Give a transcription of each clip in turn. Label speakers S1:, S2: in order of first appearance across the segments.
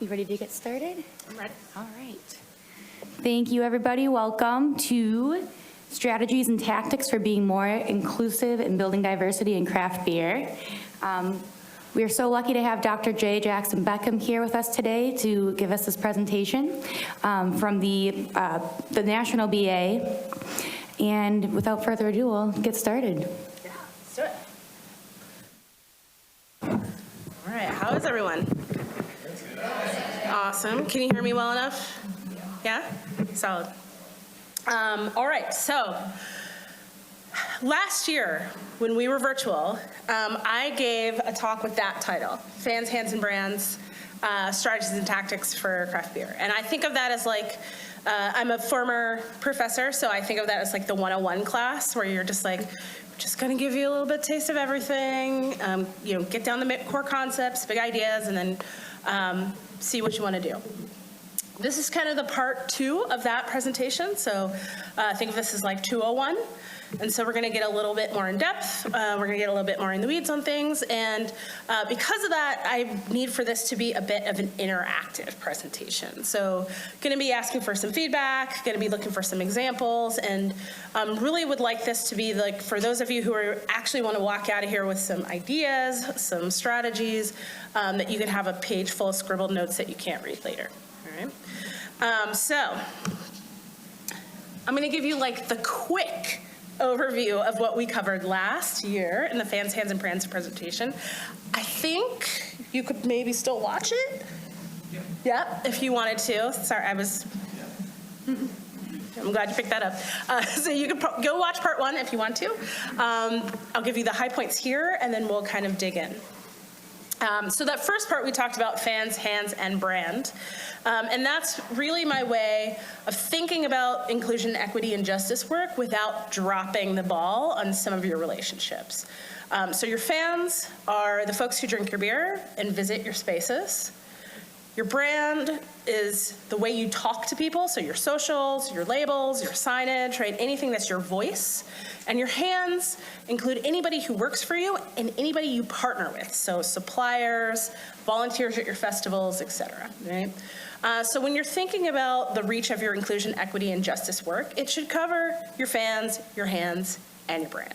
S1: You ready to get started?
S2: I'm ready.
S1: All right. Thank you, everybody. Welcome to Strategies and Tactics for Being More Inclusive and Building Diversity in Craft Beer. We are so lucky to have Dr. J. Jackson Beckham here with us today to give us this presentation from the National BA. And without further ado, we'll get started.
S2: Yeah, let's do it. All right, how is everyone? Awesome. Can you hear me well enough? Yeah? Solid. All right, so last year when we were virtual, I gave a talk with that title, Fans, Hands, and Brands, Strategies and Tactics for Craft Beer. And I think of that as like, I'm a former professor, so I think of that as like the 101 class where you're just like, just gonna give you a little bit taste of everything, get down the core concepts, big ideas, and then see what you want to do. This is kind of the part 2 of that presentation, so think of this as like 201. And so we're going to get a little bit more in depth. We're going to get a little bit more in the weeds on things. And because of that, I need for this to be a bit of an interactive presentation. So going to be asking for some feedback, going to be looking for some examples, and really would like this to be like for those of you who are actually want to walk out of here with some ideas, some strategies, that you can have a page full of scribbled notes that you can't read later. All right. So I'm going to give you like the quick overview of what we covered last year in the Fans, Hands, and Brands presentation. I think you could maybe still watch it. Yeah, if you wanted to. Sorry, I'm glad you picked that up. So you could go watch part 1 if you want to. I'll give you the high points here, and then we'll kind of dig in. So that first part we talked about fans, hands, and brand. And that's really my way of thinking about inclusion, equity, and justice work without dropping the ball on some of your relationships. So your fans are the folks who drink your beer and visit your spaces. Your brand is the way you talk to people, so your socials, your labels, your signage, right? Anything that's your voice. And your hands include anybody who works for you and anybody you partner with, so suppliers, volunteers at your festivals, etc. Right? So when you're thinking about the reach of your inclusion, equity, and justice work, it should cover your fans, your hands, and your brand.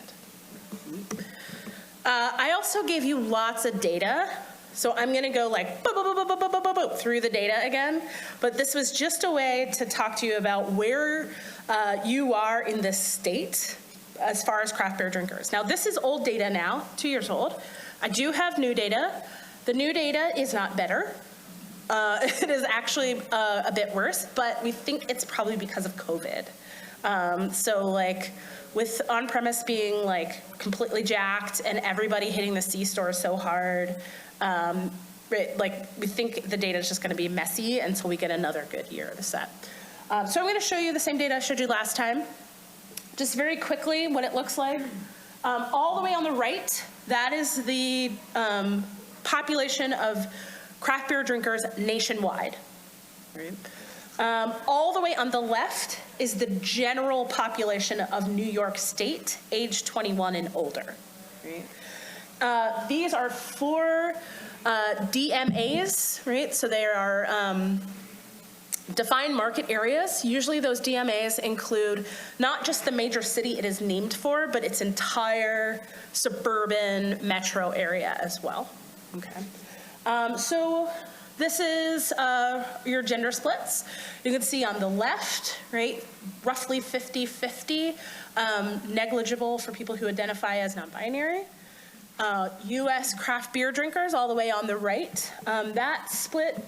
S2: I also gave you lots of data. So I'm going to go like through the data again, but this was just a way to talk to you about where you are in this state as far as craft beer drinkers. Now this is old data now, 2 years old. I do have new data. The new data is not better. It is actually a bit worse, but we think it's probably because of COVID. So like with on-premise being like completely jacked and everybody hitting the C-store so hard, like we think the data is just going to be messy until we get another good year of the set. So I'm going to show you the same data I showed you last time. Just very quickly what it looks like. All the way on the right, that is the population of craft beer drinkers nationwide. Right? All the way on the left is the general population of New York State, age 21 and older. Right? These are 4 DMAs, right? So they are defined market areas. Usually those DMAs include not just the major city it is named for, but its entire suburban metro area as well. Okay. So this is your gender splits. You can see on the left, right, roughly 50-50, negligible for people who identify as non-binary. U.S. craft beer drinkers all the way on the right. That split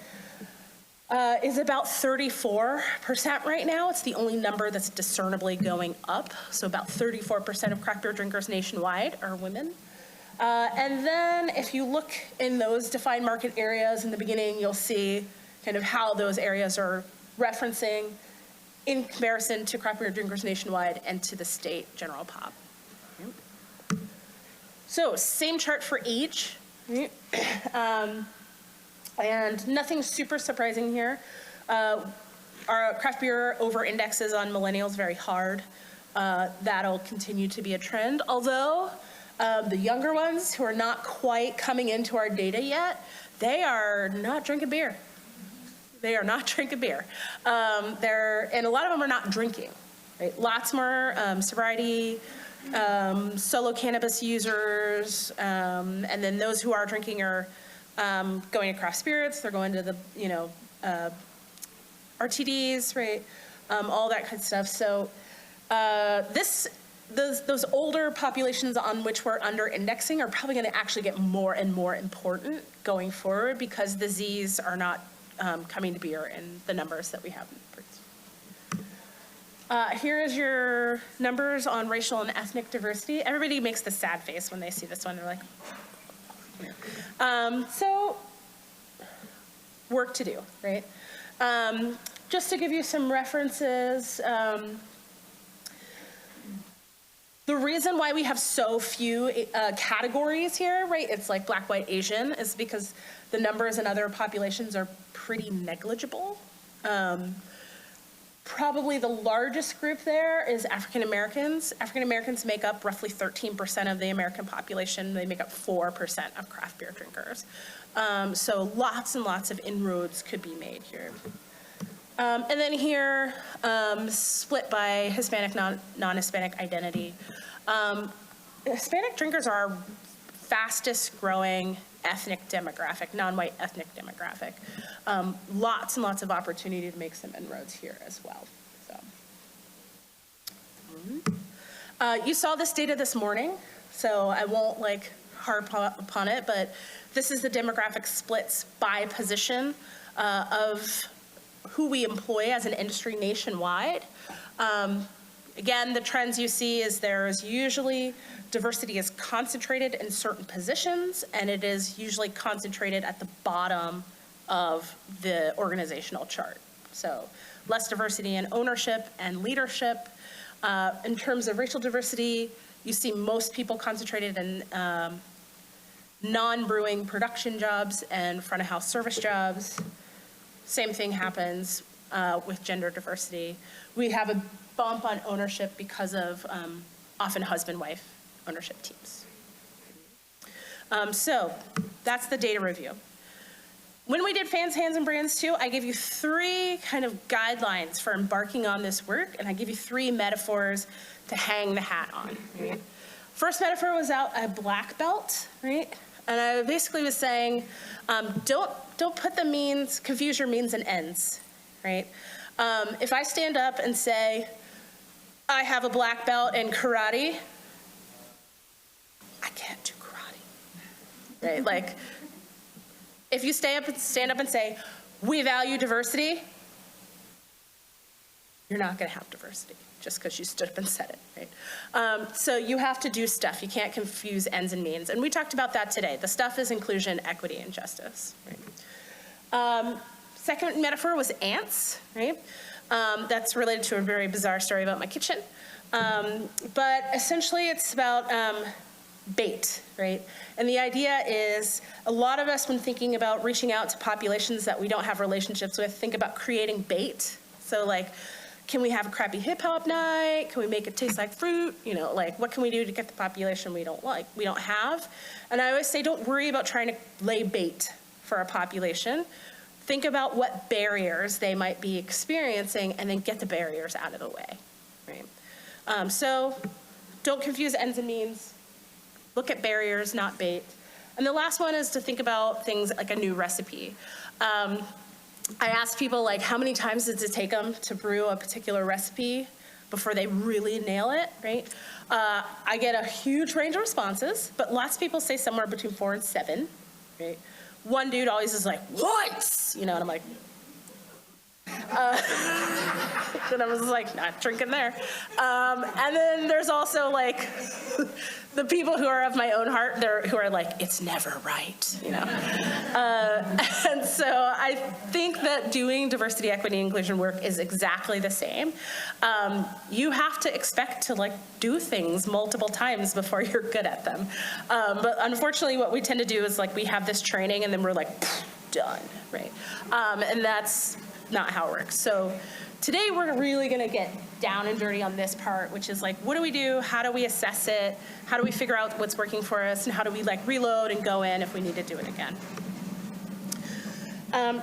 S2: is about 34% right now. It's the only number that's discernibly going up. So about 34% of craft beer drinkers nationwide are women. And then if you look in those defined market areas in the beginning, you'll see kind of how those areas are referencing in comparison to craft beer drinkers nationwide and to the state general pop. So same chart for age, right? And nothing super surprising here. Our craft beer over-indexes on millennials very hard. That'll continue to be a trend, although the younger ones who are not quite coming into our data yet, they are not drinking beer. They are not drinking beer. And a lot of them are not drinking, right? Lots more sobriety, solo cannabis users, and then those who are drinking are going to craft spirits. They're going to the, RTDs, right? All that kind of stuff. So those older populations on which we're under indexing are probably going to actually get more and more important going forward because the Zs are not coming to beer in the numbers that we have. Here is your numbers on racial and ethnic diversity. Everybody makes the sad face when they see this one. They're like, so work to do, right? Just to give you some references, the reason why we have so few categories here, right, it's like Black, White, Asian, is because the numbers in other populations are pretty negligible. Probably the largest group there is African Americans. African Americans make up roughly 13% of the American population. They make up 4% of craft beer drinkers. So lots and lots of inroads could be made here. And then here, split by Hispanic, non-Hispanic identity. Hispanic drinkers are our fastest growing ethnic demographic, non-white ethnic demographic. Lots and lots of opportunity to make some inroads here as well. So, you saw this data this morning, so I won't harp upon it, but this is the demographic splits by position of who we employ as an industry nationwide. Again, the trends you see is there's usually diversity is concentrated in certain positions, and it is usually concentrated at the bottom of the organizational chart. So less diversity in ownership and leadership. In terms of racial diversity, you see most people concentrated in non-brewing production jobs and front of house service jobs. Same thing happens with gender diversity. We have a bump on ownership because of often husband-wife ownership teams. So that's the data review. When we did Fans, Hands, and Brands too, I gave you 3 kind of guidelines for embarking on this work, and I give you 3 metaphors to hang the hat on. Right? First metaphor was out a black belt, right? And I basically was saying, don't put the means, confuse your means and ends, right? If I stand up and say, I have a black belt in karate, I can't do karate, right? If you stand up and say, we value diversity, you're not gonna have diversity just because you stood up and said it, right? So you have to do stuff. You can't confuse ends and means. And we talked about that today. The stuff is inclusion, equity, and justice, right? Second metaphor was ants, right? That's related to a very bizarre story about my kitchen. But essentially it's about bait, right? And the idea is a lot of us, when thinking about reaching out to populations that we don't have relationships with, think about creating bait. So can we have a crappy hip hop night? Can we make it taste like fruit? What can we do to get the population we don't have? And I always say, don't worry about trying to lay bait for a population. Think about what barriers they might be experiencing and then get the barriers out of the way, right? So don't confuse ends and means. Look at barriers, not bait. And the last one is to think about things like a new recipe. I asked people how many times does it take them to brew a particular recipe before they really nail it, right? I get a huge range of responses, but lots of people say somewhere between 4 and 7, right? One dude always is like, once, and I'm like, and I was not drinking there. And then there's also the people who are of my own heart, who are it's never right, And so I think that doing diversity, equity, and inclusion work is exactly the same. You have to expect to do things multiple times before you're good at them. But unfortunately, what we tend to do is we have this training and then we're done, right? And that's not how it works. So today we're really gonna get down and dirty on this part, which is what do we do? How do we assess it? How do we figure out what's working for us? And how do we reload and go in if we need to do it again?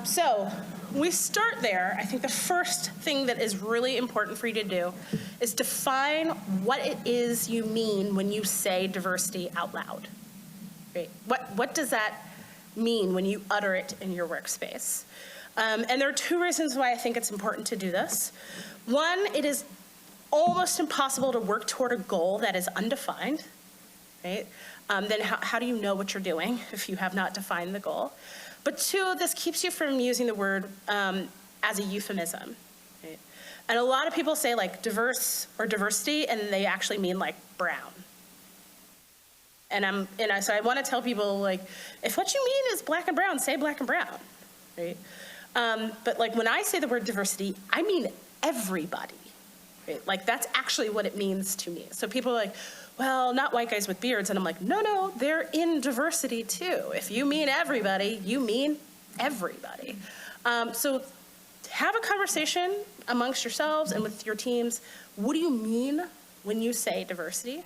S2: So when we start there, I think the first thing that is really important for you to do is define what it is you mean when you say diversity out loud. Right? What does that mean when you utter it in your workspace? And there are two reasons why I think it's important to do this. One, it is almost impossible to work toward a goal that is undefined, right? Then how do you know what you're doing if you have not defined the goal? But two, this keeps you from using the word as a euphemism, right? And a lot of people say like diverse or diversity, and they actually mean like brown. So I want to tell people, like, if what you mean is black and brown, say black and brown, right? But like when I say the word diversity, I mean everybody, right? Like that's actually what it means to me. So people are like, well, not white guys with beards. And I'm like, no, they're in diversity too. If you mean everybody, you mean everybody. So have a conversation amongst yourselves and with your teams. What do you mean when you say diversity?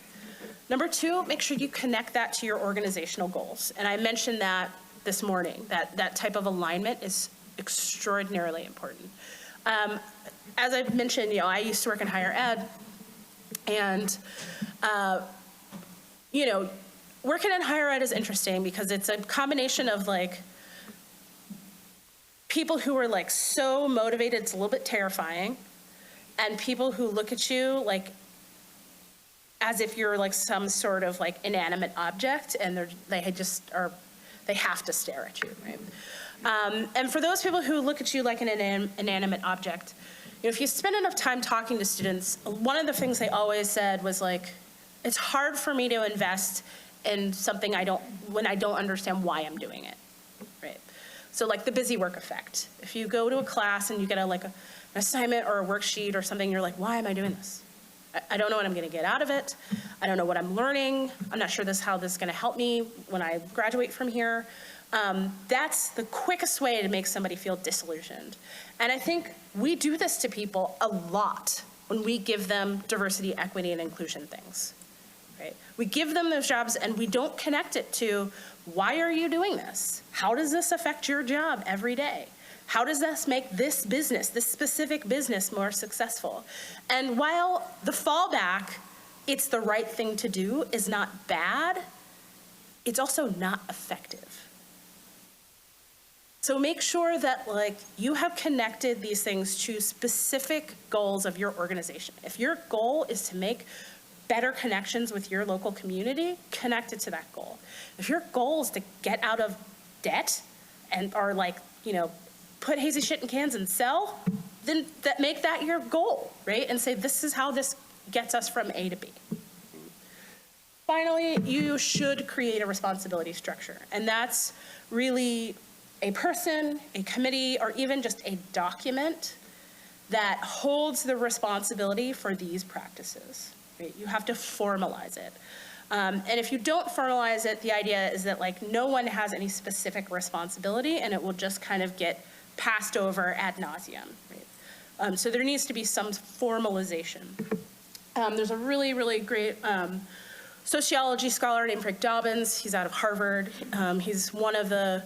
S2: Number two, make sure you connect that to your organizational goals. And I mentioned that this morning, that type of alignment is extraordinarily important. As I've mentioned, I used to work in higher ed, and working in higher ed is interesting because it's a combination of like people who are like so motivated it's a little bit terrifying, and people who look at you like as if you're like some sort of like inanimate object, and they have to stare at you, right? And for those people who look at you like an inanimate object, if you spend enough time talking to students, one of the things they always said was like, it's hard for me to invest in something when I don't understand why I'm doing it, right? So like the busy work effect. If you go to a class and you get an assignment or a worksheet or something, you're like, why am I doing this? I don't know what I'm gonna get out of it. I don't know what I'm learning. I'm not sure how this is gonna help me when I graduate from here. That's the quickest way to make somebody feel disillusioned. And I think we do this to people a lot when we give them diversity, equity, and inclusion things, right? We give them those jobs and we don't connect it to, why are you doing this? How does this affect your job every day? How does this make this business, this specific business, more successful? And while the fallback, it's the right thing to do, is not bad, it's also not effective. So make sure that you have connected these things to specific goals of your organization. If your goal is to make better connections with your local community, connect it to that goal. If your goal is to get out of debt or put hazy shit in cans and sell, then make that your goal, right? And say, this is how this gets us from A to B. Finally, you should create a responsibility structure. And that's really a person, a committee, or even just a document that holds the responsibility for these practices, right? You have to formalize it. And if you don't formalize it, the idea is that no one has any specific responsibility, and it will just kind of get passed over ad nauseum, right? So there needs to be some formalization. There's a really, really great sociology scholar named Rick Dobbins. He's out of Harvard. He's one of the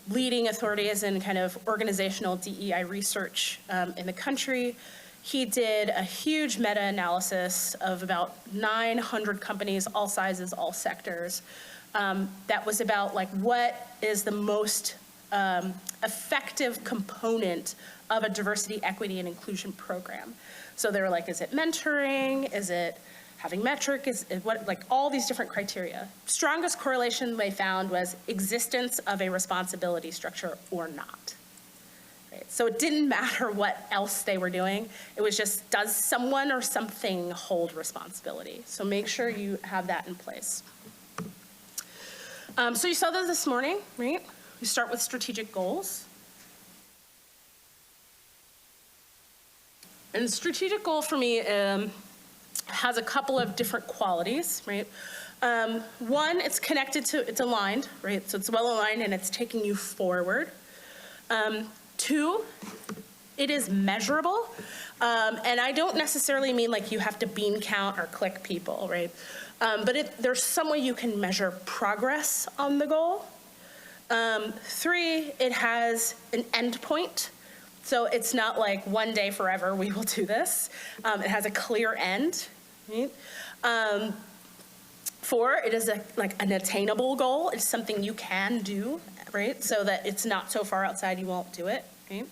S2: leading authorities in kind of organizational DEI research in the country. He did a huge meta-analysis of about 900 companies, all sizes, all sectors, that was about what is the most effective component of a diversity, equity, and inclusion program. So they were like, is it mentoring? Is it having metric? Is it all these different criteria. Strongest correlation they found was existence of a responsibility structure or not. Right? So it didn't matter what else they were doing. It was just, does someone or something hold responsibility? So make sure you have that in place. So you saw that this morning, right? We start with strategic goals. And strategic goal for me has a couple of different qualities, right? One, it's connected to, it's aligned, right? So it's well aligned and it's taking you forward. Two, it is measurable. And I don't necessarily mean you have to bean count or click people, right? But there's some way you can measure progress on the goal. 3, it has an end point. So it's not like one day forever we will do this. It has a clear end. Right? 4, it is like an attainable goal. It's something you can do, right? So that it's not so far outside you won't do it. Right?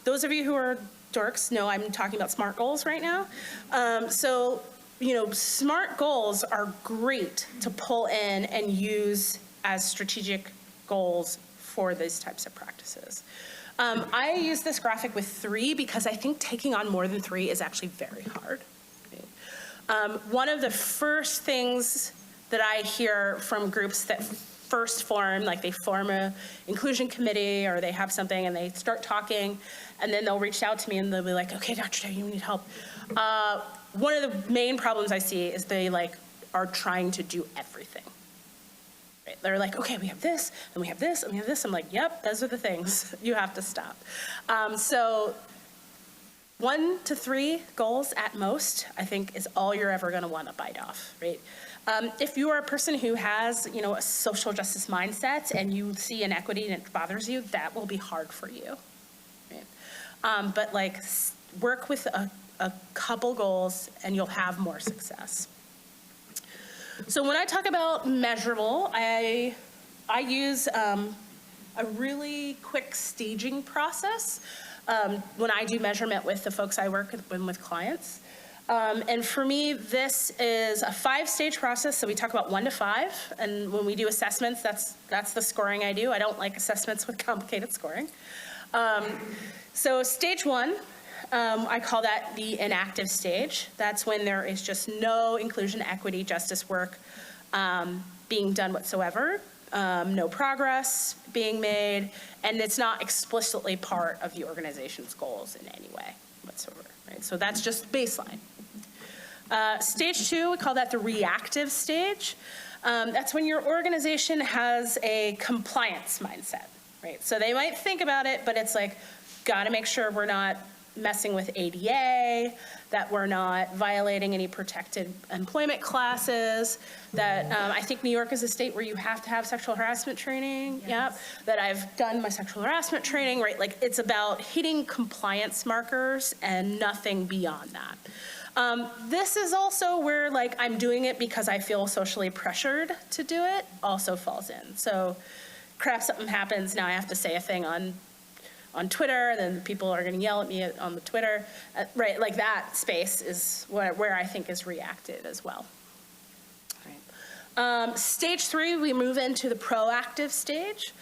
S2: Those of you who are dorks know I'm talking about SMART goals right now. So, SMART goals are great to pull in and use as strategic goals for these types of practices. I use this graphic with 3 because I think taking on more than 3 is actually very hard. One of the first things that I hear from groups that first form, like they form a inclusion committee or they have something and they start talking, and then they'll reach out to me and they'll be like, okay, Dr. Day, you need help. One of the main problems I see is they are trying to do everything. Right? They're like, okay, we have this, and we have this, and we have this. I'm like, yep, those are the things. You have to stop. So 1 to 3 goals at most, I think, is all you're ever going to want to bite off, right? If you are a person who has, a social justice mindset and you see inequity and it bothers you, that will be hard for you. Right? But work with a couple goals and you'll have more success. So when I talk about measurable, I use a really quick staging process when I do measurement with the folks I work with clients. And for me, this is a 5-stage process. So we talk about 1 to 5. And when we do assessments, that's the scoring I do. I don't like assessments with complicated scoring. So stage 1, I call that the inactive stage. That's when there is just no inclusion, equity, justice work being done whatsoever. No progress being made, and it's not explicitly part of the organization's goals in any way whatsoever. Right? So that's just baseline. Stage 2, we call that the reactive stage. That's when your organization has a compliance mindset. Right? So they might think about it, but it's like, got to make sure we're not messing with ADA, that we're not violating any protected employment classes, that I think New York is a state where you have to have sexual harassment training. Yes. Yep. That I've done my sexual harassment training, right? It's about hitting compliance markers and nothing beyond that. This is also where I'm doing it because I feel socially pressured to do it, also falls in. So crap, something happens, now I have to say a thing on Twitter, then people are going to yell at me on the Twitter, right? That space is where I think is reacted as well. Right. Stage 3, we move into the proactive stage.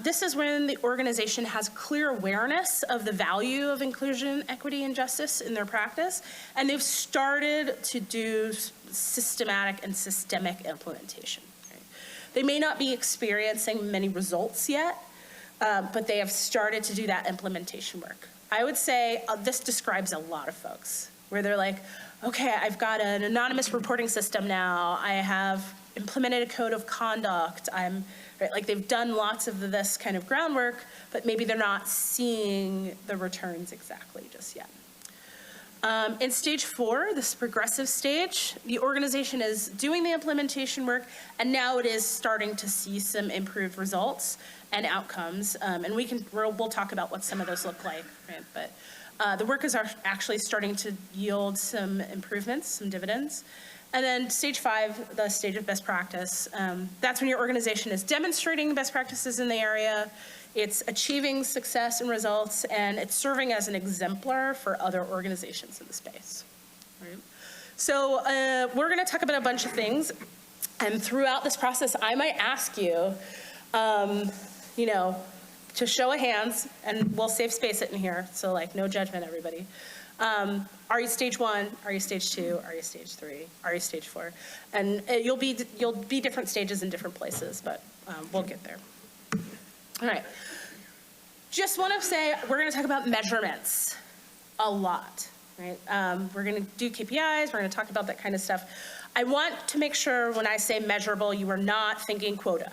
S2: This is when the organization has clear awareness of the value of inclusion, equity, and justice in their practice, and they've started to do systematic and systemic implementation. Right? They may not be experiencing many results yet, but they have started to do that implementation work. I would say this describes a lot of folks, where they're like, okay, I've got an anonymous reporting system now, I have implemented a code of conduct, right, they've done lots of this kind of groundwork, but maybe they're not seeing the returns exactly just yet. In stage 4, this progressive stage, the organization is doing the implementation work, and now it is starting to see some improved results and outcomes. And we'll talk about what some of those look like, right? But the work is actually starting to yield some improvements, some dividends. And then stage 5, the stage of best practice, that's when your organization is demonstrating best practices in the area, it's achieving success and results, and it's serving as an exemplar for other organizations in the space. Right? So we're going to talk about a bunch of things, and throughout this process, I might ask you, to show of hands, and we'll safe space it in here, so no judgment, everybody. Are you stage 1? Are you stage 2? Are you stage 3? Are you stage 4? And you'll be different stages in different places, but we'll get there. All right. Just want to say we're going to talk about measurements a lot, right? We're going to do KPIs. We're going to talk about that kind of stuff. I want to make sure when I say measurable, you are not thinking quota,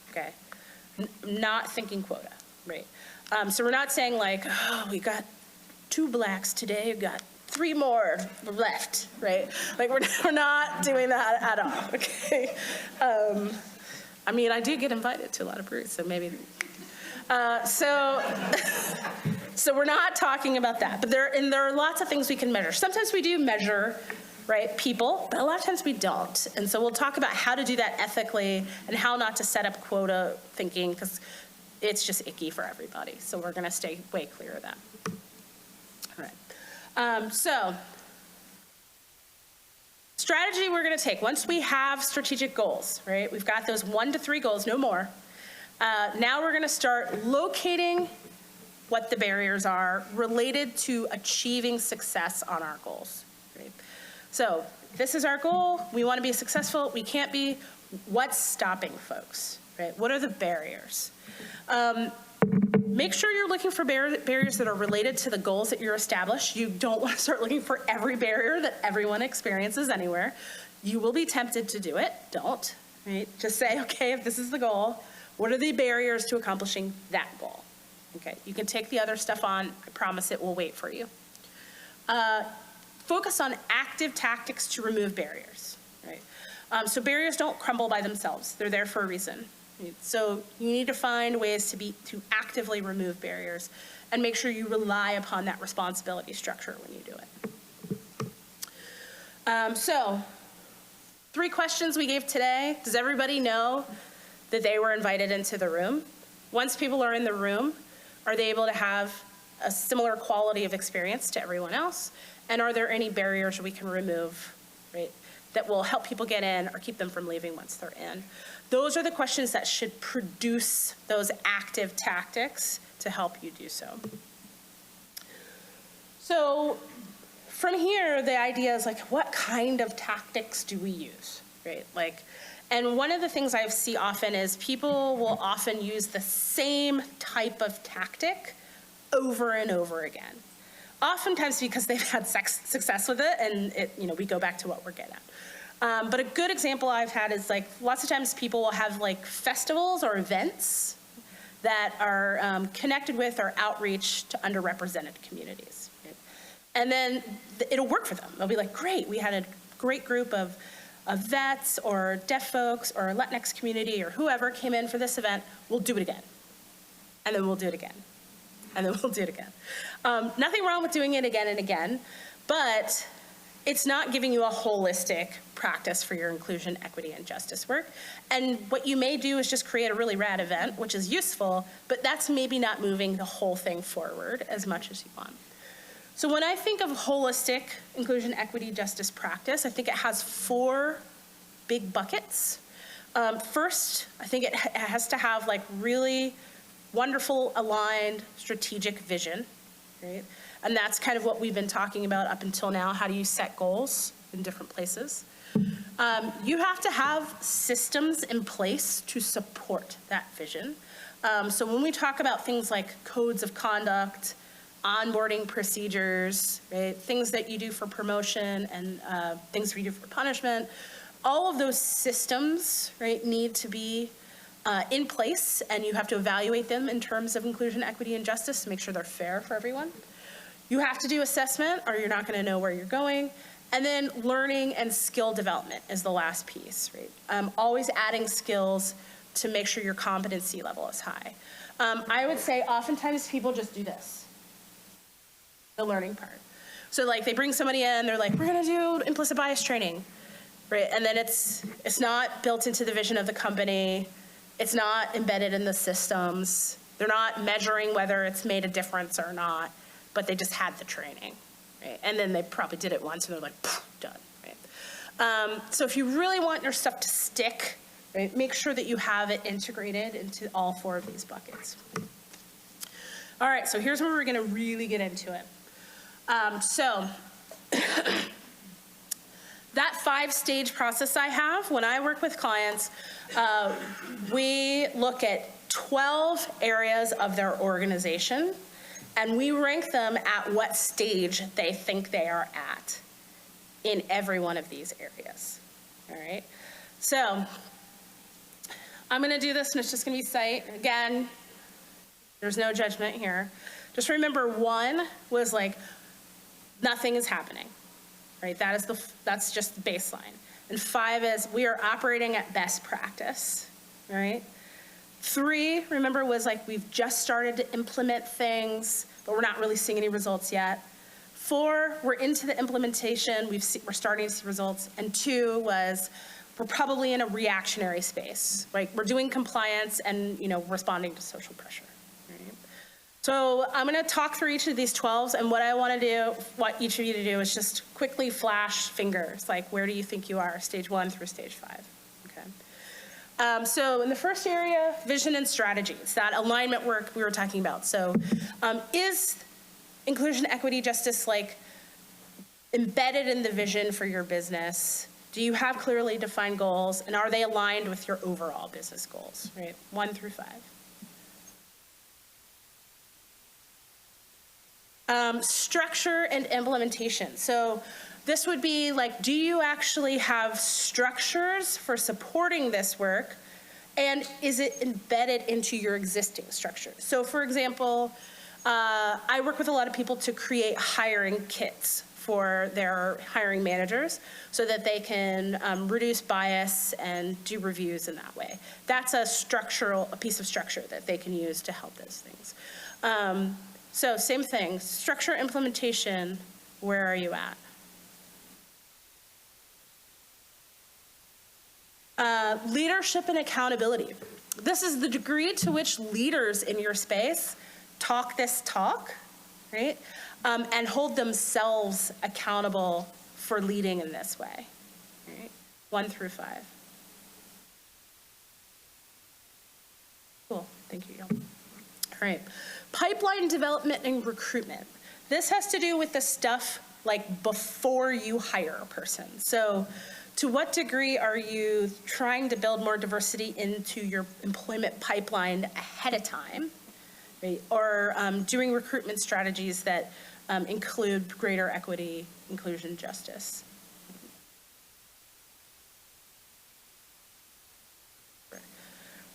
S2: okay? Not thinking quota, right? So we're not saying oh, we got 2 blacks today, we got 3 more left, right? We're not doing that at all, okay? I mean, I do get invited to a lot of breweries, so maybe. So we're not talking about that, but there are lots of things we can measure. Sometimes we do measure, right, people, but a lot of times we don't. And so we'll talk about how to do that ethically and how not to set up quota thinking, because it's just icky for everybody. So we're going to stay way clear of that. All right. So strategy we're going to take once we have strategic goals, right? We've got those 1 to 3 goals, no more. Now we're going to start locating what the barriers are related to achieving success on our goals. Right? So this is our goal. We want to be successful. We can't be. What's stopping folks? Right? What are the barriers? Make sure you're looking for barriers that are related to the goals that you're established. You don't want to start looking for every barrier that everyone experiences anywhere. You will be tempted to do it. Don't. Right? Just say, okay, if this is the goal, what are the barriers to accomplishing that goal? Okay, you can take the other stuff on. I promise it will wait for you. Focus on active tactics to remove barriers. Right? So barriers don't crumble by themselves. They're there for a reason. So you need to find ways to actively remove barriers and make sure you rely upon that responsibility structure when you do it. So 3 questions we gave today. Does everybody know that they were invited into the room? Once people are in the room, are they able to have a similar quality of experience to everyone else? And are there any barriers we can remove, right, that will help people get in or keep them from leaving once they're in? Those are the questions that should produce those active tactics to help you do so. So from here, the idea is like, what kind of tactics do we use, right? And one of the things I see often is people will often use the same type of tactic over and over again. Oftentimes because they've had success with it, and we go back to what we're good at. But a good example I've had is lots of times people will have festivals or events that are connected with or outreach to underrepresented communities. Right? And then it'll work for them. They'll be like, great, we had a great group of vets or deaf folks or Latinx community or whoever came in for this event. We'll do it again. And then we'll do it again. And then we'll do it again. Nothing wrong with doing it again and again, but it's not giving you a holistic practice for your inclusion, equity, and justice work. And what you may do is just create a really rad event, which is useful, but that's maybe not moving the whole thing forward as much as you want. So when I think of holistic inclusion, equity, justice practice, I think it has 4 big buckets. First, I think it has to have really wonderful, aligned, strategic vision, right? And that's kind of what we've been talking about up until now. How do you set goals in different places? You have to have systems in place to support that vision. So when we talk about things like codes of conduct, onboarding procedures, right, things that you do for promotion and things you do for punishment, all of those systems, right, need to be in place, and you have to evaluate them in terms of inclusion, equity, and justice to make sure they're fair for everyone. You have to do assessment or you're not going to know where you're going. And then learning and skill development is the last piece, right? Always adding skills to make sure your competency level is high. I would say oftentimes people just do this, the learning part. So they bring somebody in, they're like, we're going to do implicit bias training, right? And then it's not built into the vision of the company. It's not embedded in the systems. They're not measuring whether it's made a difference or not, but they just had the training, right? And then they probably did it once and they're like, done, right? So if you really want your stuff to stick, right, make sure that you have it integrated into all 4 of these buckets. All right, so here's where we're gonna really get into it. So that 5-stage process I have, when I work with clients, we look at 12 areas of their organization, and we rank them at what stage they think they are at in every one of these areas, all right? So I'm gonna do this, and it's just gonna be sight. Again, there's no judgment here. Just remember 1 was nothing is happening, right? That's just the baseline. And 5 is we are operating at best practice, right? 3, remember, was like we've just started to implement things, but we're not really seeing any results yet. 4, we're into the implementation, we're starting to see results. And 2 was we're probably in a reactionary space, right? We're doing compliance and, responding to social pressure. Right? So I'm going to talk through each of these 12s, and what I want each of you to do is just quickly flash fingers, like where do you think you are, stage 1 through stage 5. Okay. So in the first area, vision and strategy. It's that alignment work we were talking about. So is inclusion, equity, justice embedded in the vision for your business? Do you have clearly defined goals, and are they aligned with your overall business goals, right? 1 through 5. Structure and implementation. So this would be do you actually have structures for supporting this work, and is it embedded into your existing structure? So for example, I work with a lot of people to create hiring kits for their hiring managers so that they can reduce bias and do reviews in that way. That's a piece of structure that they can use to help those things. So same thing, structure implementation, where are you at? Leadership and accountability. This is the degree to which leaders in your space talk this talk, right? And hold themselves accountable for leading in this way, right? 1 through 5. Cool, thank you. All right, pipeline development and recruitment. This has to do with the stuff before you hire a person. So to what degree are you trying to build more diversity into your employment pipeline ahead of time, right? Or doing recruitment strategies that include greater equity, inclusion, justice.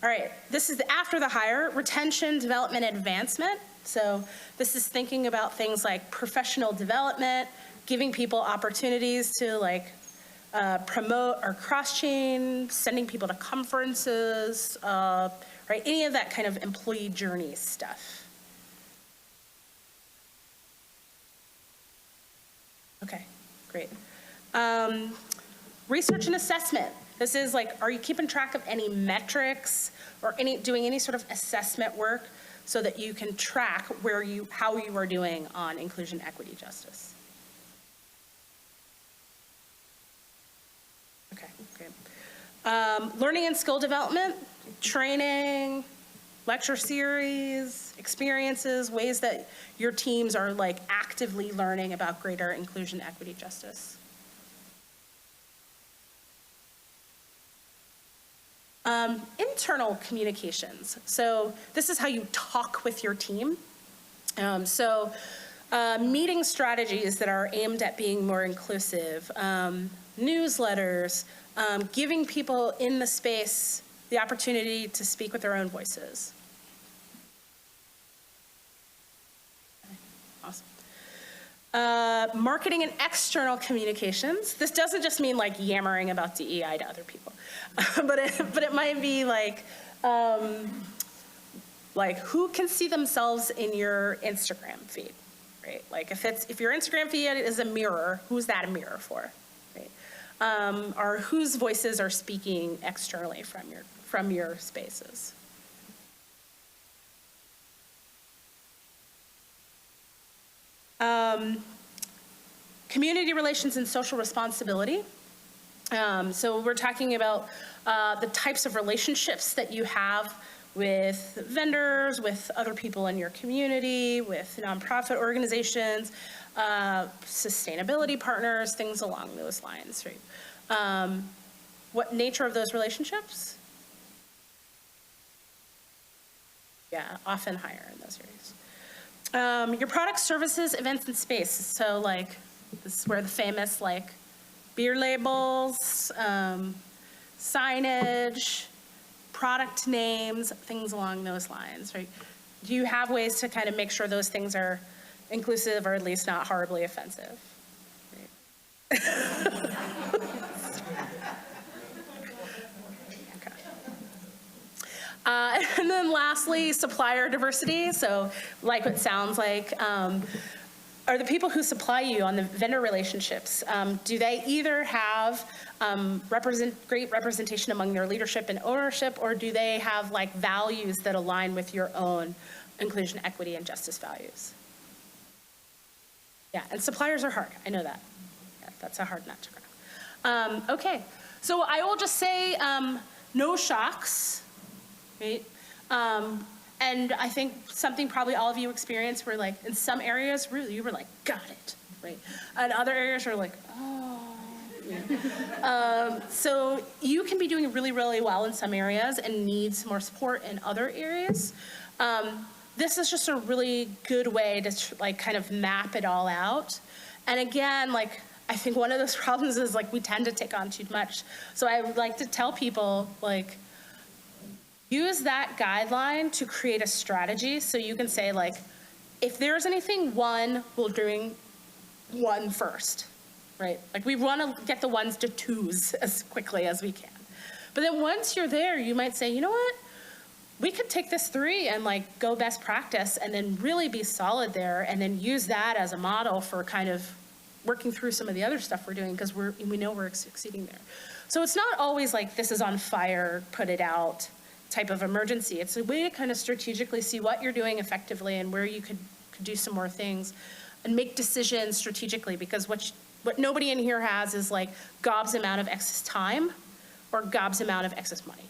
S2: All right, this is after the hire, retention, development, advancement. So this is thinking about things like professional development, giving people opportunities to promote or cross-chain, sending people to conferences, right? Any of that kind of employee journey stuff. Okay, great. Research and assessment. This is are you keeping track of any metrics or doing any sort of assessment work so that you can track how you are doing on inclusion, equity, justice? Okay, great. Learning and skill development, training, lecture series, experiences, ways that your teams are actively learning about greater inclusion, equity, justice. Internal communications. So this is how you talk with your team. Meeting strategies that are aimed at being more inclusive, newsletters, giving people in the space the opportunity to speak with their own voices. Awesome. Marketing and external communications. This doesn't just mean yammering about DEI to other people, but it might be who can see themselves in your Instagram feed, right? If your Instagram feed is a mirror, who's that a mirror for, right? Or whose voices are speaking externally from your spaces. Community relations and social responsibility. So we're talking about the types of relationships that you have with vendors, with other people in your community, with nonprofit organizations, sustainability partners, things along those lines, right? What nature of those relationships? Yeah, often higher in those areas. Your products, services, events, and space. So this is where the famous beer labels, signage, product names, things along those lines, right? Do you have ways to kind of make sure those things are inclusive or at least not horribly offensive? Right. Okay. And then lastly, supplier diversity. So like what sounds like, are the people who supply you on the vendor relationships, do they either have great representation among their leadership and ownership, or do they have like values that align with your own inclusion, equity, and justice values? Yeah, and suppliers are hard, I know that. Yeah, that's a hard nut to crack. Okay, so I will just say no shocks, right? And I think something probably all of you experienced where like in some areas really you were like, got it, right? And other areas are like, oh. Yeah. So you can be doing really, really well in some areas and need some more support in other areas. This is just a really good way to like kind of map it all out. And again, like I think one of those problems is like we tend to take on too much. So I would like to tell people like, use that guideline to create a strategy so you can say like, if there's anything one, we're doing one first, right? Like we want to get the ones to twos as quickly as we can. But then once you're there, you might say, you know what? We could take this 3 and like go best practice and then really be solid there and then use that as a model for kind of working through some of the other stuff we're doing because we know we're succeeding there. So it's not always like this is on fire, put it out type of emergency. It's a way to kind of strategically see what you're doing effectively and where you could do some more things and make decisions strategically, because what nobody in here has is like gobs amount of excess time or gobs amount of excess money.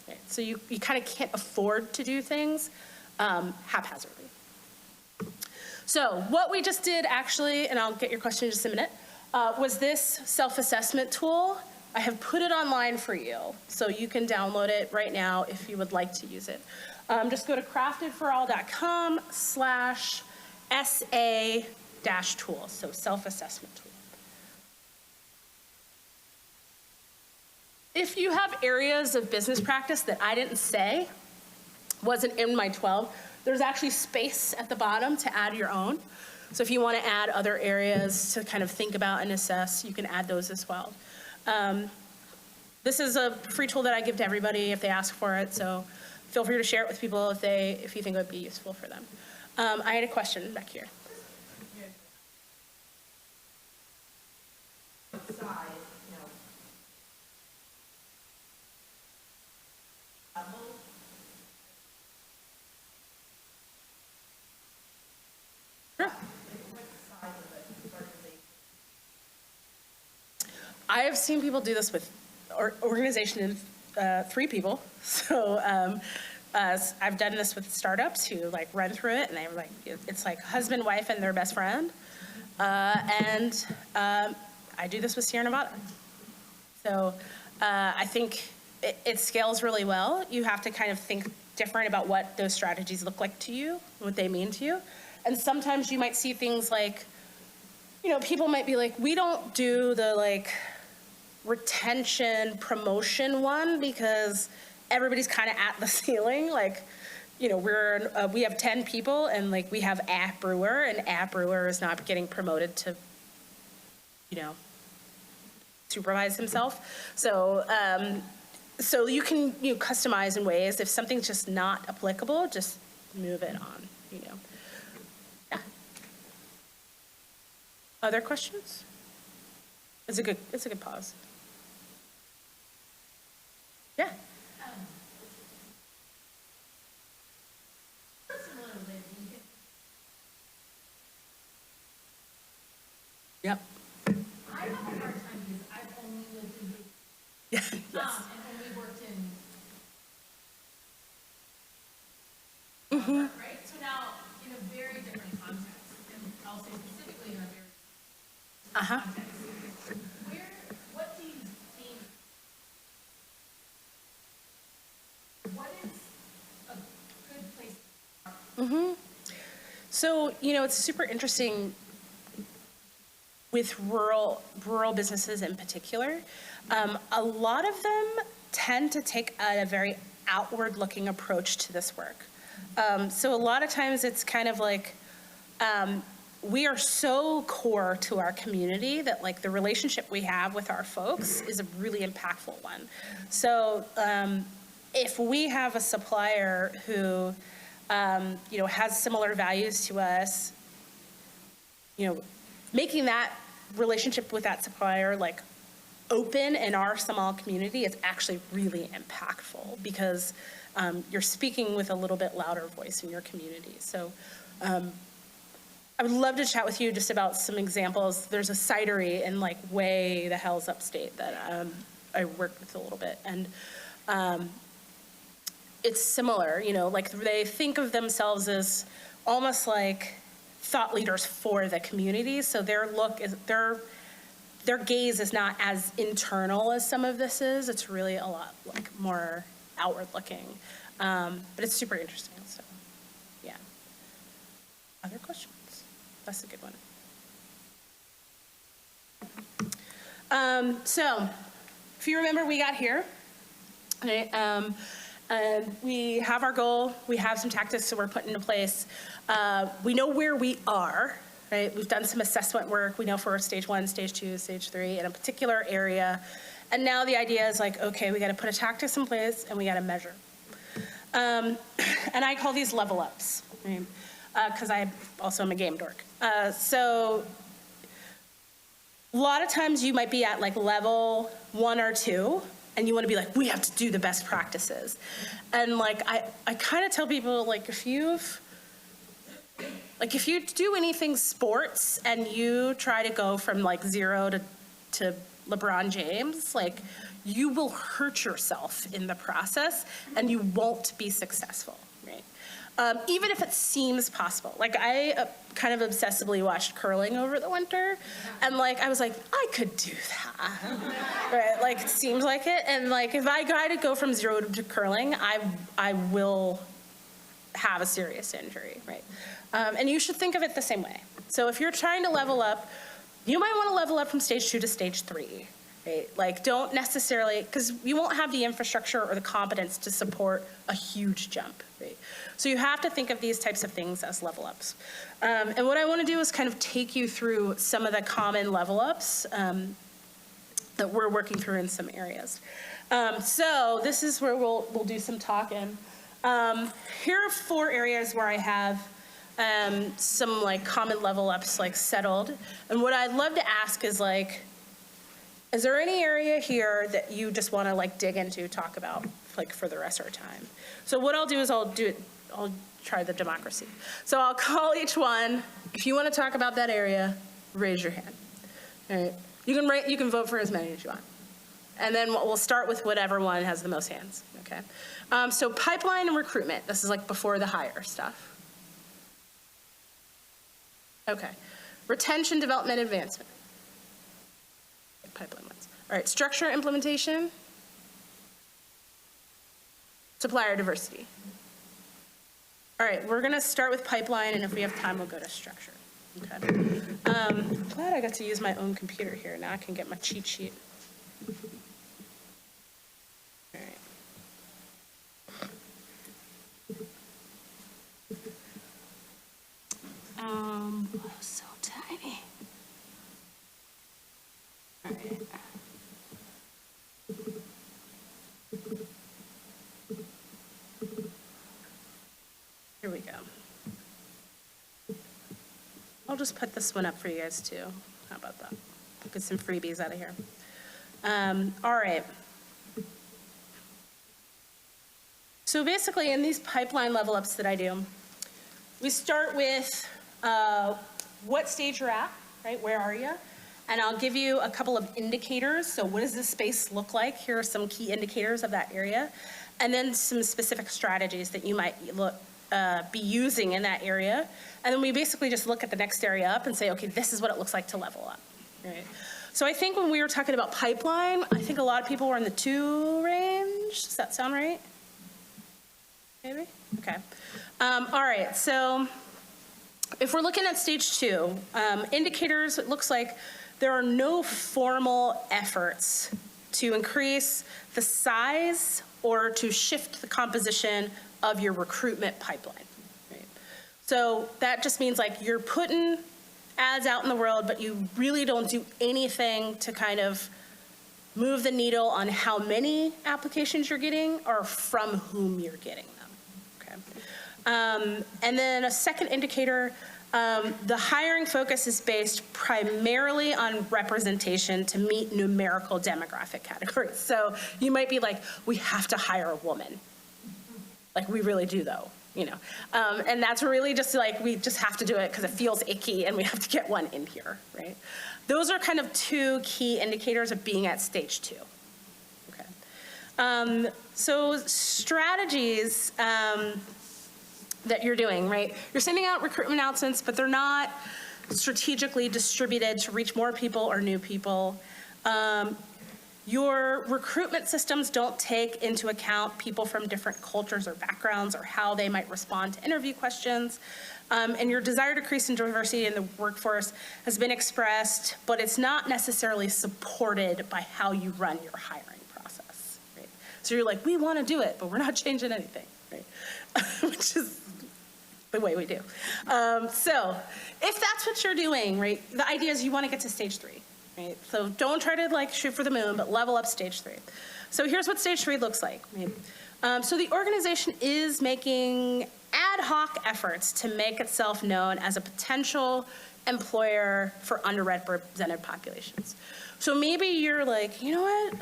S2: Right? So you kind of can't afford to do things haphazardly. So what we just did actually, and I'll get your question in just a minute, was this self-assessment tool. I have put it online for you, so you can download it right now if you would like to use it. Just go to craftedforall.com/SA-tools, so self-assessment tool. If you have areas of business practice that I didn't say, wasn't in my 12, there's actually space at the bottom to add your own. So if you want to add other areas to kind of think about and assess, you can add those as well. This is a free tool that I give to everybody if they ask for it, so feel free to share it with people if you think it would be useful for them. I had a question back here. Sure. I have seen people do this with organization of 3 people. So I've done this with startups who like run through it, and they're like, it's like husband, wife, and their best friend. I do this with Sierra Nevada. So I think it scales really well. You have to kind of think different about what those strategies look like to you, what they mean to you. And sometimes you might see things like, you know, people might be like, we don't do the like retention promotion one because everybody's kind of at the ceiling. Like, you know, we have 10 people and like we have a brewer, and a brewer is not getting promoted to, you know, supervise himself. So, so you can customize in ways. If something's just not applicable, just move it on. You know. Yeah. Other questions? It's a good pause. Yeah. Yep.
S3: I have a hard time because I've only lived in big,
S2: Yes.
S3: and only worked in, right? So now, in a very different context, and I'll say specifically in a very context, what do you think, what is a good place to start?
S2: So, you know, it's super interesting with rural businesses in particular. A lot of them tend to take a very outward-looking approach to this work. So a lot of times it's kind of like, we are so core to our community that like the relationship we have with our folks is a really impactful one. So if we have a supplier who, has similar values to us, making that relationship with that supplier like open in our small community is actually really impactful because you're speaking with a little bit louder voice in your community. So I would love to chat with you just about some examples. There's a cidery in like way the hell's upstate that I worked with a little bit, and it's similar, like they think of themselves as almost like thought leaders for the community. So their gaze is not as internal as some of this is. It's really a lot like more outward looking, but it's super interesting. So, yeah. Other questions? That's a good one. So, if you remember, we got here. Right, and we have our goal. We have some tactics that we're putting into place. We know where we are. Right? We've done some assessment work. We know for stage 1, stage 2, stage 3 in a particular area. And now the idea is like, okay, we got to put a tactics in place and we got to measure. And I call these level ups, right? Because I also am a game dork. So a lot of times you might be at like level 1 or 2, and you want to be like, we have to do the best practices. And like, I kind of tell people, like, if you do anything sports and you try to go from like 0 to LeBron James, like you will hurt yourself in the process and you won't be successful, right? Even if it seems possible. Like I kind of obsessively watched curling over the winter, and like I was like, I could do that, right? Like it seems like it, and like if I try to go from 0 to curling, I will have a serious injury, right? And you should think of it the same way. So if you're trying to level up, you might want to level up from stage 2 to stage 3. Right? Like don't necessarily, because you won't have the infrastructure or the competence to support a huge jump. Right? So you have to think of these types of things as level ups. And what I want to do is kind of take you through some of the common level ups that we're working through in some areas. So this is where we'll do some talking. Here are 4 areas where I have some like common level ups like settled. And what I'd love to ask is like, is there any area here that you just want to like dig into, talk about like for the rest of our time? So what I'll do is I'll try the democracy. So I'll call each one. If you want to talk about that area, raise your hand. All right. You can vote for as many as you want. And then we'll start with whatever one has the most hands. Okay. So pipeline and recruitment. This is like before the hire stuff. Okay. Retention, development, advancement. Pipeline ones. All right, structure implementation. Supplier diversity. All right, we're gonna start with pipeline, and if we have time, we'll go to structure. Okay. Glad I got to use my own computer here. Now I can get my cheat sheet. All right. Oh, so tiny. All right. Here we go. I'll just put this one up for you guys too. How about that? We'll get some freebies out of here. All right. So basically in these pipeline level ups that I do, we start with what stage you're at, right? Where are you? And I'll give you a couple of indicators. So what does this space look like? Here are some key indicators of that area. And then some specific strategies that you might be using in that area. And then we basically just look at the next area up and say, okay, this is what it looks like to level up. Right? So I think when we were talking about pipeline, I think a lot of people were in the 2 range. Does that sound right? Maybe? Okay. All right, so if we're looking at stage 2, indicators, it looks like there are no formal efforts to increase the size or to shift the composition of your recruitment pipeline. Right? So that just means like you're putting ads out in the world, but you really don't do anything to kind of move the needle on how many applications you're getting or from whom you're getting them, okay? And then a second indicator, the hiring focus is based primarily on representation to meet numerical demographic categories. So you might be like, we have to hire a woman. Like, we really do, though, you know. And that's really just like, we just have to do it because it feels icky and we have to get one in here, right? Those are kind of two key indicators of being at stage 2. Okay. So strategies that you're doing, right? You're sending out recruitment announcements, but they're not strategically distributed to reach more people or new people. Your recruitment systems don't take into account people from different cultures or backgrounds or how they might respond to interview questions. And your desire to increase in diversity in the workforce has been expressed, but it's not necessarily supported by how you run your hiring process, right? So you're like, we want to do it, but we're not changing anything, right? Which is the way we do. So if that's what you're doing, right, the idea is you want to get to stage 3. Right? So don't try to like shoot for the moon, but level up stage 3. So here's what stage 3 looks like. Right? So the organization is making ad hoc efforts to make itself known as a potential employer for underrepresented populations. So maybe you're like, you know what?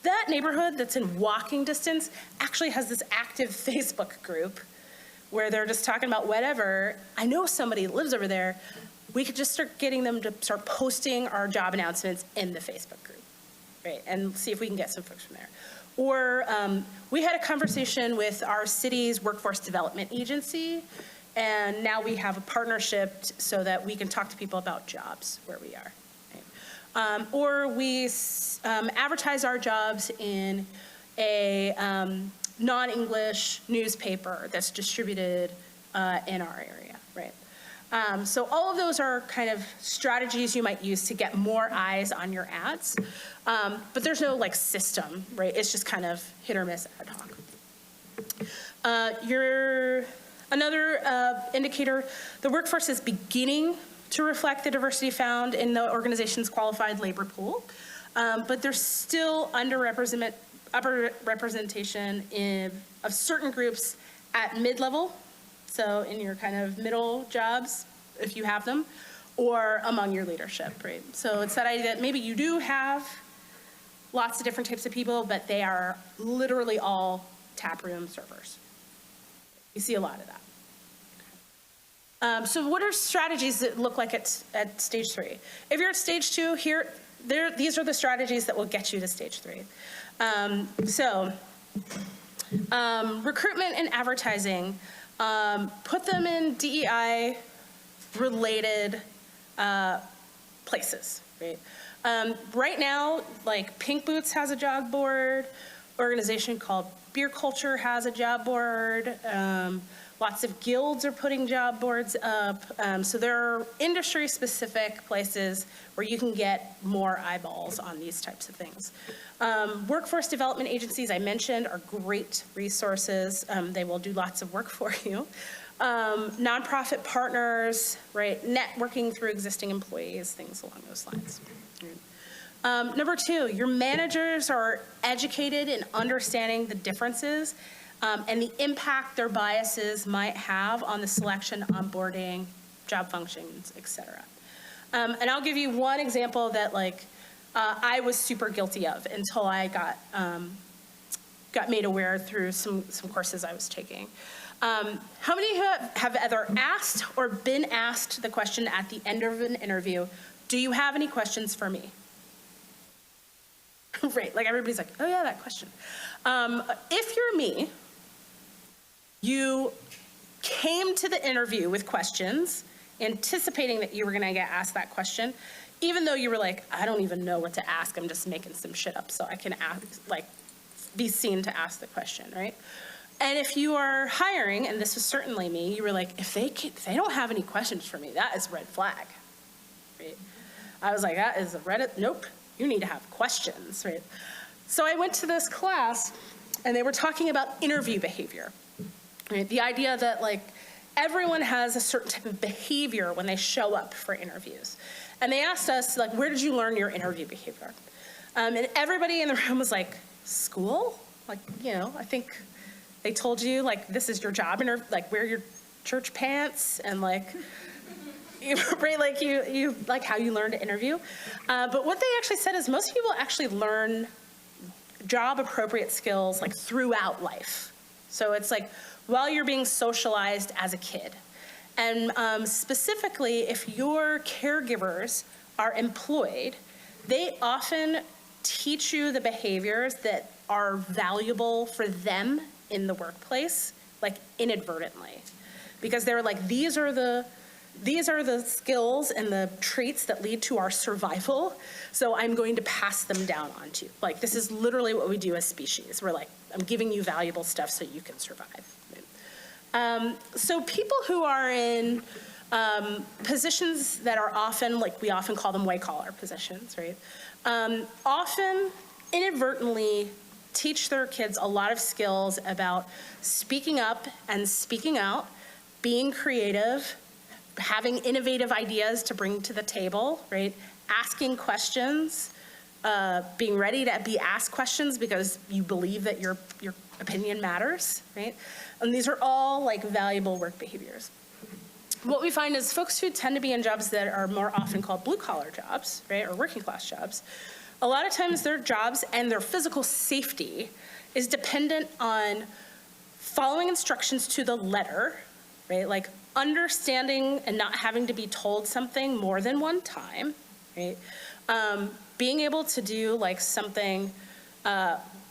S2: That neighborhood that's in walking distance actually has this active Facebook group where they're just talking about whatever. I know somebody that lives over there. We could just start getting them to start posting our job announcements in the Facebook group, right? And see if we can get some folks from there. Or we had a conversation with our city's workforce development agency, and now we have a partnership so that we can talk to people about jobs where we are. Right? Or we advertise our jobs in a non-English newspaper that's distributed in our area, right? So all of those are kind of strategies you might use to get more eyes on your ads. But there's no like system, right? It's just kind of hit or miss ad hoc. Another indicator, the workforce is beginning to reflect the diversity found in the organization's qualified labor pool. But there's still underrepresentation of certain groups at mid-level. So in your kind of middle jobs, if you have them, or among your leadership, right? So it's that idea that maybe you do have lots of different types of people, but they are literally all taproom servers. You see a lot of that. So what are strategies that look like at stage 3? If you're at stage 2, these are the strategies that will get you to stage 3. Recruitment and advertising, put them in DEI-related places, right? Right now, like Pink Boots has a job board, organization called Beer Culture has a job board, lots of guilds are putting job boards up. So there are industry-specific places where you can get more eyeballs on these types of things. Workforce development agencies, I mentioned, are great resources. They will do lots of work for you. Nonprofit partners, right? Networking through existing employees, things along those lines. Number 2, your managers are educated in understanding the differences and the impact their biases might have on the selection, onboarding, job functions, et cetera. And I'll give you one example that I was super guilty of until I got made aware through some courses I was taking. How many have either asked or been asked the question at the end of an interview, do you have any questions for me? Right, like everybody's like, oh yeah, that question. If you're me, you came to the interview with questions, anticipating that you were gonna get asked that question, even though you were like, I don't even know what to ask, I'm just making some shit up so I can be seen to ask the question, right? And if you are hiring, and this was certainly me, you were like, if they don't have any questions for me, that is a red flag, right? I was like, that is a red, nope, you need to have questions, right? So I went to this class, and they were talking about interview behavior, right? The idea that everyone has a certain type of behavior when they show up for interviews. And they asked us, where did you learn your interview behavior? And everybody in the room was like, school? Like, I think they told you, like, this is your job, and like, wear your church pants, and like, right, like you like how you learn to interview. But what they actually said is most people actually learn job appropriate skills like throughout life. So it's like while you're being socialized as a kid. And specifically, if your caregivers are employed, they often teach you the behaviors that are valuable for them in the workplace, like inadvertently. Because they're like, these are the skills and the traits that lead to our survival, so I'm going to pass them down onto you. Like, this is literally what we do as species. We're like, I'm giving you valuable stuff so you can survive. So people who are in positions that are often, like we often call them white-collar positions, right? Often inadvertently teach their kids a lot of skills about speaking up and speaking out, being creative, having innovative ideas to bring to the table, right? Asking questions, being ready to be asked questions because you believe that your opinion matters, right? And these are all like valuable work behaviors. What we find is folks who tend to be in jobs that are more often called blue-collar jobs, right, or working-class jobs, a lot of times their jobs and their physical safety is dependent on following instructions to the letter, right? Like understanding and not having to be told something more than one time, right? Being able to do like something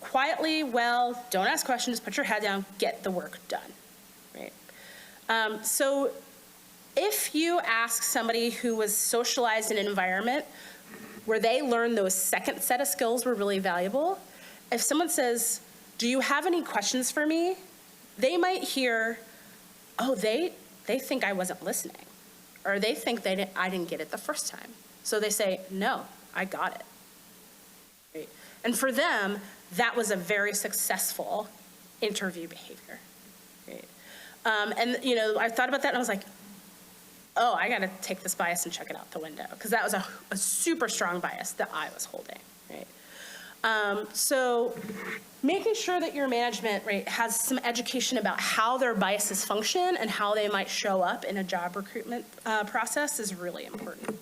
S2: quietly, well, don't ask questions, put your head down, get the work done, right? So if you ask somebody who was socialized in an environment where they learned those second set of skills were really valuable, if someone says, do you have any questions for me? They might hear, oh, they think I wasn't listening, or they think I didn't get it the first time. So they say, no, I got it. Right? And for them, that was a very successful interview behavior. Right? And I thought about that and I was like, oh, I gotta take this bias and check it out the window, because that was a super strong bias that I was holding, right? So making sure that your management, right, has some education about how their biases function and how they might show up in a job recruitment process is really important.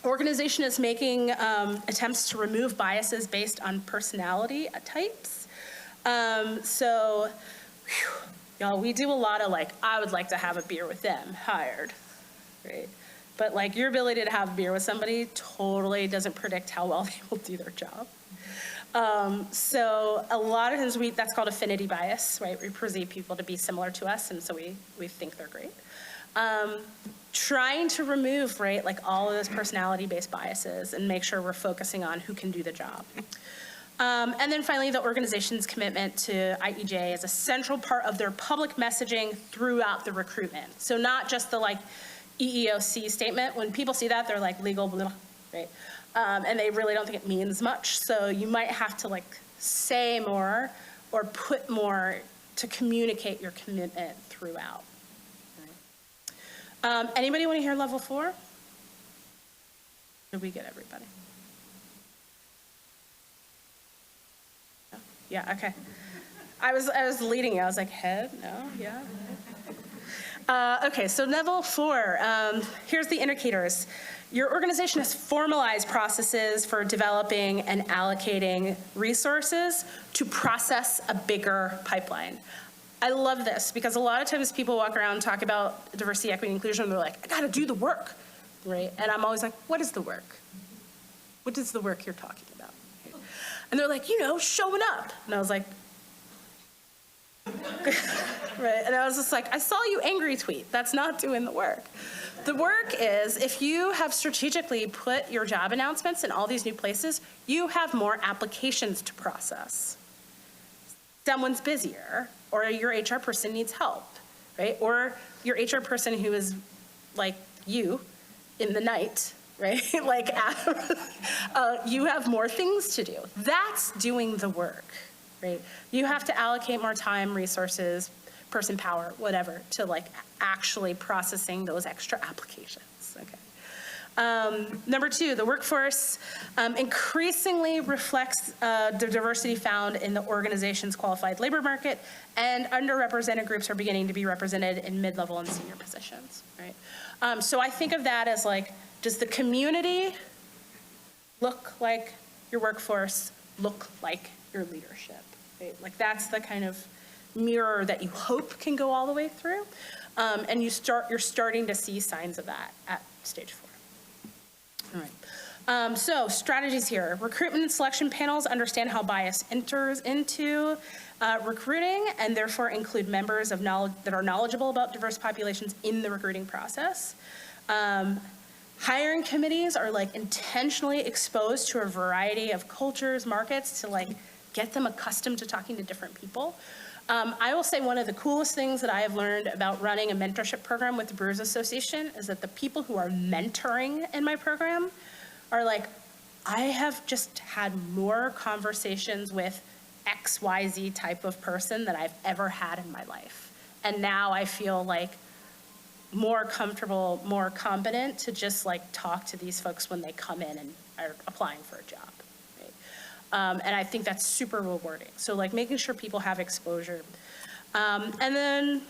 S2: Organization is making attempts to remove biases based on personality types. Y'all, we do a lot of like, I would like to have a beer with them, hired, right? But like your ability to have a beer with somebody totally doesn't predict how well they will do their job. So a lot of times that's called affinity bias, right? We perceive people to be similar to us, and so we think they're great. Trying to remove, right, like all of those personality-based biases and make sure we're focusing on who can do the job. And then finally, the organization's commitment to IEJ is a central part of their public messaging throughout the recruitment. So not just the like EEOC statement. When people see that, they're like legal, blah, right? And they really don't think it means much. So you might have to like say more or put more to communicate your commitment throughout. Right? Anybody want to hear level 4? Did we get everybody? Yeah, okay. I was leading you. I was like, head, no, yeah. Okay, so level 4, here's the indicators. Your organization has formalized processes for developing and allocating resources to process a bigger pipeline. I love this because a lot of times people walk around and talk about diversity, equity, and inclusion, and they're like, I gotta do the work, right? And I'm always like, what is the work? What is the work you're talking about? And they're like, showing up. And I was like, right? And I was just like, I saw you angry tweet. That's not doing the work. The work is, if you have strategically put your job announcements in all these new places, you have more applications to process. Someone's busier, or your HR person needs help, right? Or your HR person who is like you in the night, right? Like, you have more things to do. That's doing the work, right? You have to allocate more time, resources, person power, whatever, to like actually processing those extra applications, okay? Number 2, the workforce increasingly reflects the diversity found in the organization's qualified labor market, and underrepresented groups are beginning to be represented in mid-level and senior positions, right? So I think of that as like, does the community look like your workforce, look like your leadership, right? Like that's the kind of mirror that you hope can go all the way through. And you're starting to see signs of that at stage 4. All right. So strategies here. Recruitment and selection panels understand how bias enters into recruiting and therefore include members of that are knowledgeable about diverse populations in the recruiting process. Hiring committees are like intentionally exposed to a variety of cultures, markets to like get them accustomed to talking to different people. I will say one of the coolest things that I have learned about running a mentorship program with the Brewers Association is that the people who are mentoring in my program are like, I have just had more conversations with XYZ type of person than I've ever had in my life. And now I feel like more comfortable, more competent to just like talk to these folks when they come in and are applying for a job. And I think that's super rewarding. So like making sure people have exposure. And then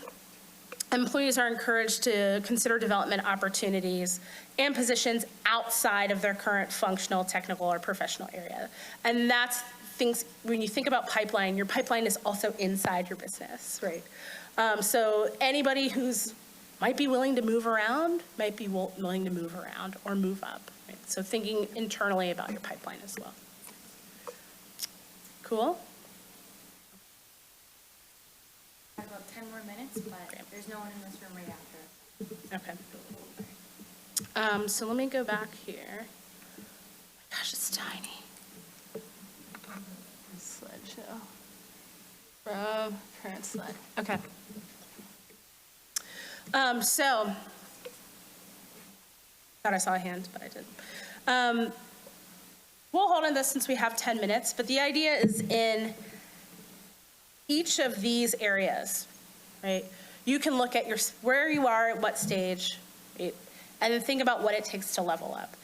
S2: employees are encouraged to consider development opportunities and positions outside of their current functional, technical, or professional area. And that's things, when you think about pipeline, your pipeline is also inside your business, right? So anybody who's might be willing to move around, might be willing to move around or move up. Right? So thinking internally about your pipeline as well. Cool?
S1: Have about 10 more minutes, but there's no one in this room right after.
S2: Okay. So let me go back here. Oh my gosh, it's tiny. Slideshow. From current slide. Okay. So, thought I saw a hand, but I didn't. We'll hold on this since we have 10 minutes, but the idea is in each of these areas, right? You can look at where you are at what stage, right? And then think about what it takes to level up.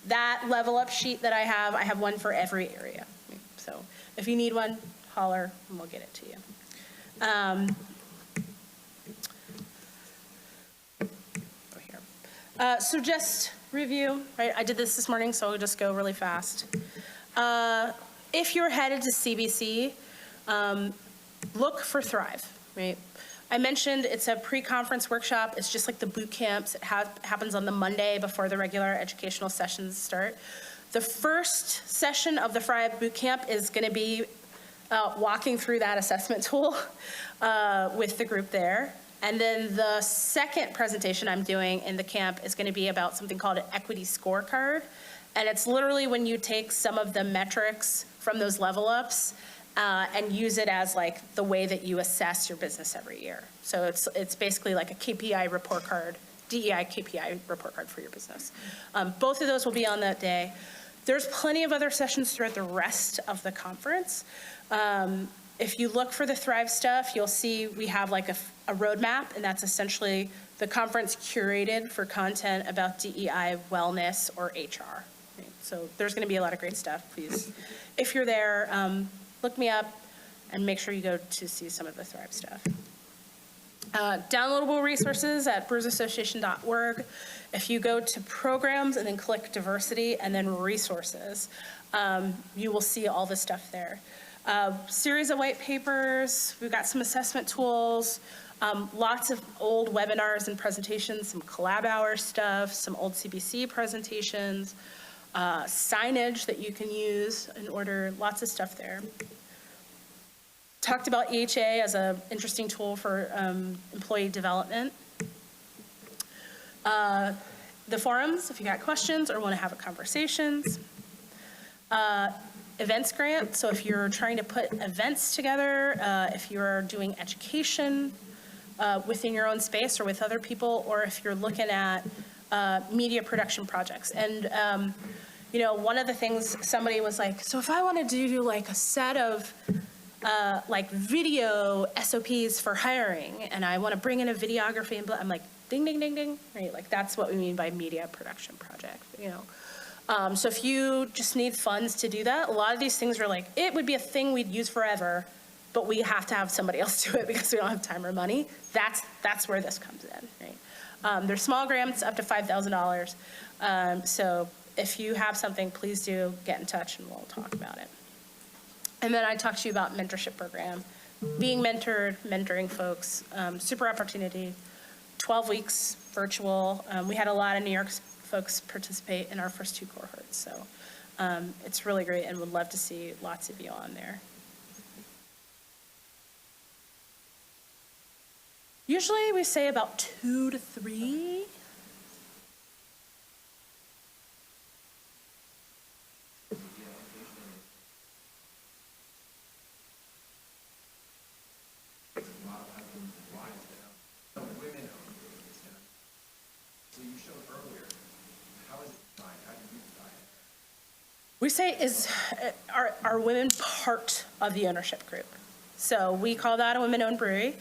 S2: That level up sheet that I have one for every area. Right? So if you need one, holler and we'll get it to you. So just review, right? I did this morning, so I'll just go really fast. If you're headed to CBC, look for Thrive, right? I mentioned it's a pre-conference workshop. It's just like the boot camps. It happens on the Monday before the regular educational sessions start. The first session of the Thrive boot camp is going to be walking through that assessment tool with the group there. And then the second presentation I'm doing in the camp is going to be about something called an equity scorecard. And it's literally when you take some of the metrics from those level ups and use it as like the way that you assess your business every year. So it's basically like a KPI report card, DEI KPI report card for your business. Both of those will be on that day. There's plenty of other sessions throughout the rest of the conference. If you look for the Thrive stuff, you'll see we have like a roadmap, and that's essentially the conference curated for content about DEI, wellness, or HR. Right? So there's going to be a lot of great stuff. Please, if you're there, look me up and make sure you go to see some of the Thrive stuff. Downloadable resources at brewersassociation.org. If you go to programs and then click diversity and then resources, you will see all the stuff there. Series of white papers, we've got some assessment tools, lots of old webinars and presentations, some collab hour stuff, some old CBC presentations, signage that you can use in order, lots of stuff there. Talked about EHA as an interesting tool for employee development. The forums, if you got questions or want to have a conversations. Events grant, so if you're trying to put events together, if you're doing education within your own space or with other people, or if you're looking at media production projects. And you know, one of the things somebody was like, so if I wanted to do like a set of like video SOPs for hiring, and I want to bring in a videography, and I'm like, ding, ding, ding, ding, right? Like that's what we mean by media production project, So if you just need funds to do that, a lot of these things are like, it would be a thing we'd use forever, but we have to have somebody else do it because we don't have time or money. That's where this comes in, right? There's small grants up to $5,000. So if you have something, please do get in touch and we'll talk about it. And then I talked to you about mentorship program, being mentored, mentoring folks, super opportunity, 12 weeks virtual. We had a lot of New York folks participate in our first 2 cohorts. So it's really great and would love to see lots of you on there. Usually we say about 2 to 3. We say are women part of the ownership group? So we call that a women-owned brewery.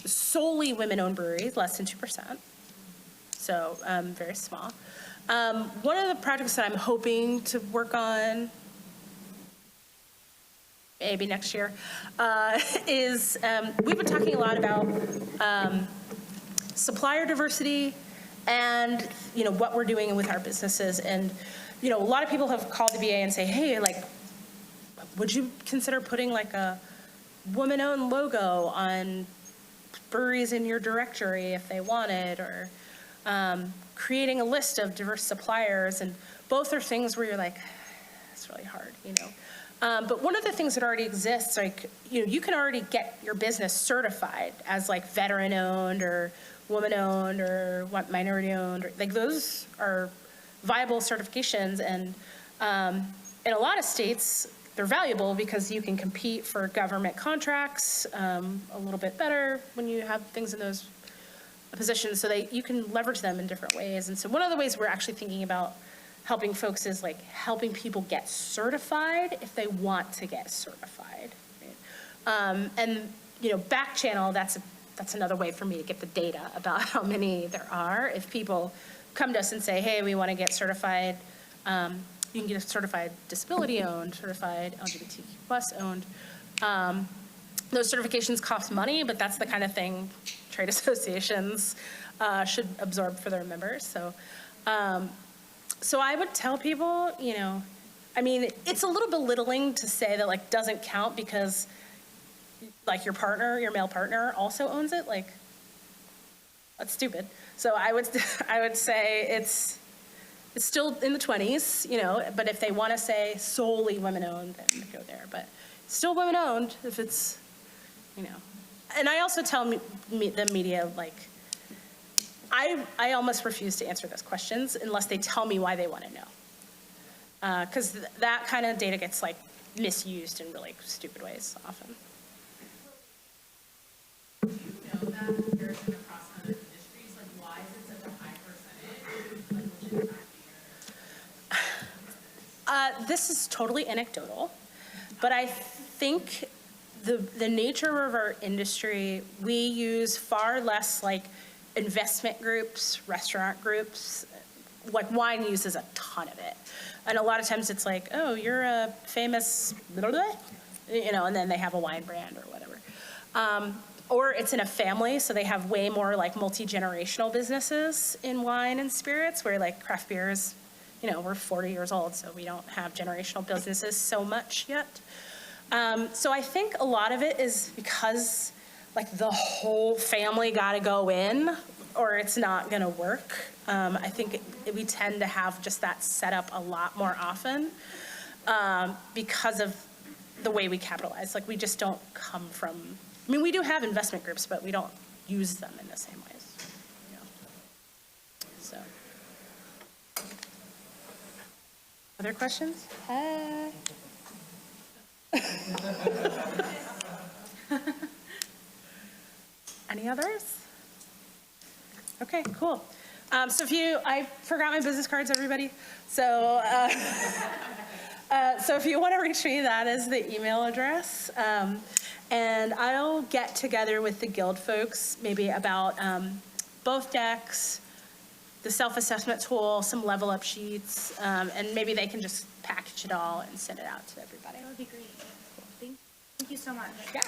S2: Solely women-owned breweries, less than 2%. So very small. One of the projects that I'm hoping to work on, maybe next year, is we've been talking a lot about supplier diversity and what we're doing with our businesses. And a lot of people have called the BA and say, hey, like, would you consider putting like a woman-owned logo on breweries in your directory if they wanted, or creating a list of diverse suppliers? And both are things where you're like, it's really hard, But one of the things that already exists, like, you can already get your business certified as like veteran-owned or woman-owned or minority-owned. Like those are viable certifications, and in a lot of states, they're valuable because you can compete for government contracts a little bit better when you have things in those positions, so you can leverage them in different ways. And so one of the ways we're actually thinking about helping folks is like helping people get certified if they want to get certified. Right? And back channel, that's another way for me to get the data about how many there are. If people come to us and say, hey, we want to get certified, you can get certified disability owned, certified LGBTQ plus owned. Those certifications cost money, but that's the kind of thing trade associations should absorb for their members. So I would tell people, it's a little belittling to say that like doesn't count because like your male partner also owns it. Like that's stupid. So I would say it's still in the 20s, but if they want to say solely women-owned, then go there. But still women-owned if it's, And I also tell the media, like, I almost refuse to answer those questions unless they tell me why they want to know. Because that kind of data gets, like, misused in really stupid ways often.
S3: Do you know that comparison across other industries? Like, why is it such a high percentage? Like, within craft beer?
S2: This is totally anecdotal, but I think the nature of our industry, we use far less like investment groups, restaurant groups. Like wine uses a ton of it. And a lot of times it's like, oh, you're a famous, blah, blah, and then they have a wine brand or whatever. Or it's in a family, so they have way more like multi-generational businesses in wine and spirits, where like craft beer is, we're 40 years old, so we don't have generational businesses so much yet. So I think a lot of it is because like the whole family got to go in or it's not going to work. I think we tend to have just that set up a lot more often because of the way we capitalize. Like we just don't come from, we do have investment groups, but we don't use them in the same ways. So, other questions? Any others? Okay, cool. So I forgot my business cards, everybody. So if you want to reach me, that is the email address. And I'll get together with the guild folks, maybe about both decks, the self-assessment tool, some level up sheets, and maybe they can just package it all and send it out to everybody.
S1: That would be great. Thank you so much.
S2: Yeah.